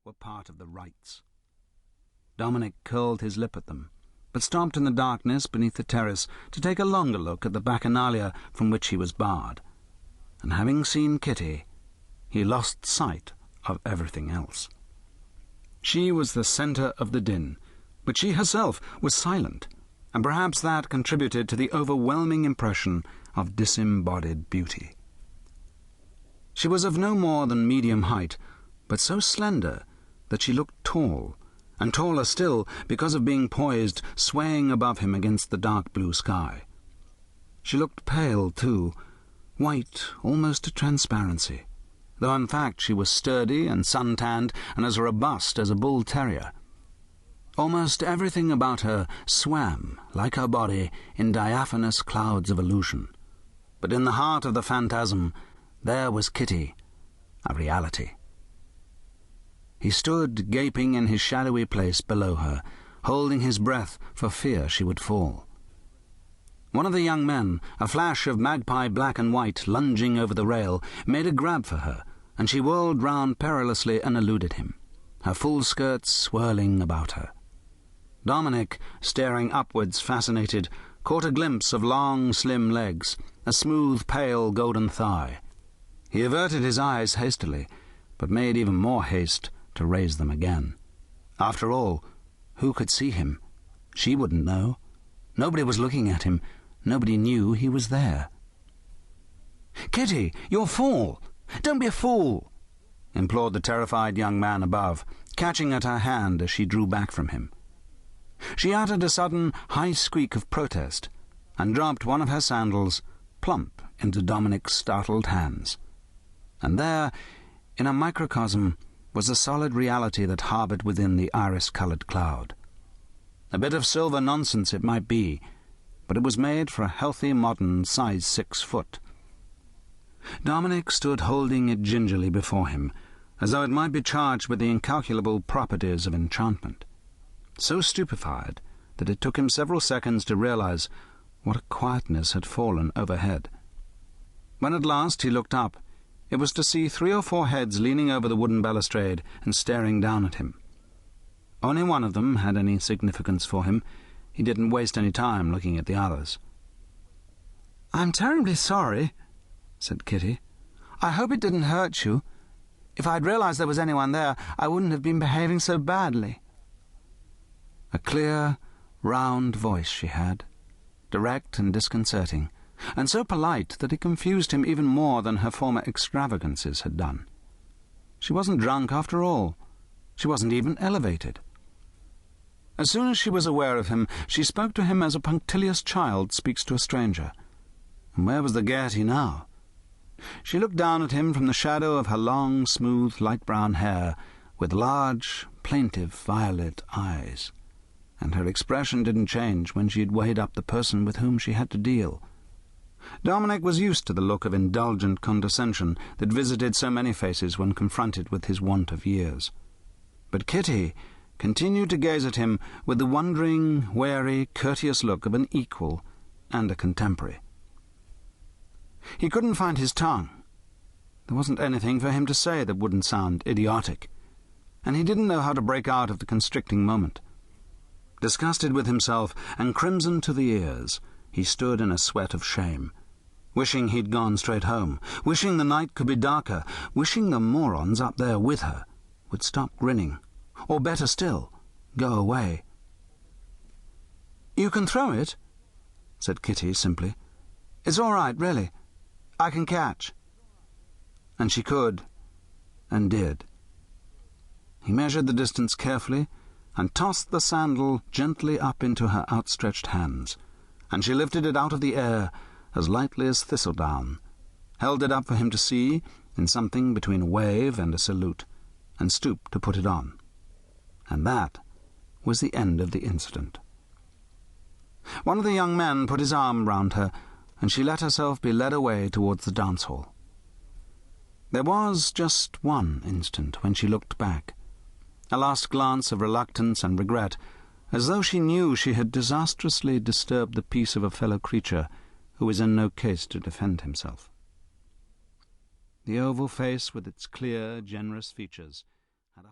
were part of the rites. Dominic curled his lip at them, but stopped in the darkness beneath the terrace to take a longer look at the bacchanalia from which he was barred, and having seen Kitty, he lost sight of everything else. She was the centre of the din, but she herself was silent, and perhaps that contributed to the overwhelming impression of disembodied beauty. She was of no more than medium height, but so slender that she looked tall, and taller still because of being poised, swaying above him against the dark blue sky. She looked pale, too, white almost to transparency, though in fact she was sturdy and sun-tanned and as robust as a bull-terrier. Almost everything about her swam, like her body, in diaphanous clouds of illusion. But in the heart of the phantasm, there was Kitty, a reality. He stood gaping in his shadowy place below her, holding his breath for fear she would fall. One of the young men, a flash of magpie black and white lunging over the rail, made a grab for her, and she whirled round perilously and eluded him, her full skirts swirling about her. Dominic, staring upwards fascinated, caught a glimpse of long, slim legs, a smooth, pale, golden thigh. He averted his eyes hastily, but made even more haste to raise them again. After all, who could see him? She wouldn't know. Nobody was looking at him. Nobody knew he was there. "Kitty, you'll fall! Don't be a fool!" implored the terrified young man above, catching at her hand as she drew back from him. She uttered a sudden high squeak of protest, and dropped one of her sandals plump into Dominic's startled hands. And there, in a microcosm, was the solid reality that harboured within the iris-coloured cloud. A bit of silver nonsense it might be, but it was made for a healthy, modern, size 6 foot. Dominic stood holding it gingerly before him, as though it might be charged with the incalculable properties of enchantment, so stupefied that it took him several seconds to realize what a quietness had fallen overhead. When at last he looked up, it was to see 3 or 4 heads leaning over the wooden balustrade and staring down at him. Only one of them had any significance for him. He didn't waste any time looking at the others. "I'm terribly sorry," said Kitty. "I hope it didn't hurt you. If I'd realized there was anyone there, I wouldn't have been behaving so badly." A clear, round voice she had, direct and disconcerting, and so polite that it confused him even more than her former extravagances had done. She wasn't drunk after all. She wasn't even elevated. As soon as she was aware of him, she spoke to him as a punctilious child speaks to a stranger. And where was the gaiety now? She looked down at him from the shadow of her long, smooth, light-brown hair, with large, plaintive, violet eyes, and her expression didn't change when she had weighed up the person with whom she had to deal. Dominic was used to the look of indulgent condescension that visited so many faces when confronted with his want of years. But Kitty continued to gaze at him with the wondering, wary, courteous look of an equal and a contemporary. He couldn't find his tongue. There wasn't anything for him to say that wouldn't sound idiotic, and he didn't know how to break out of the constricting moment. Disgusted with himself and crimson to the ears, he stood in a sweat of shame, wishing he'd gone straight home, wishing the night could be darker, wishing the morons up there with her would stop grinning, or better still, go away. "You can throw it," said Kitty simply. "It's all right, really. I can catch." And she could, and did. He measured the distance carefully, and tossed the sandal gently up into her outstretched hands, and she lifted it out of the air as lightly as thistledown, held it up for him to see in something between a wave and a salute, and stooped to put it on. And that was the end of the incident. One of the young men put his arm round her, and she let herself be led away towards the dance-hall. There was just one instant when she looked back, a last glance of reluctance and regret, as though she knew she had disastrously disturbed the peace of a fellow creature who was in no case to defend himself. The oval face with its clear, generous features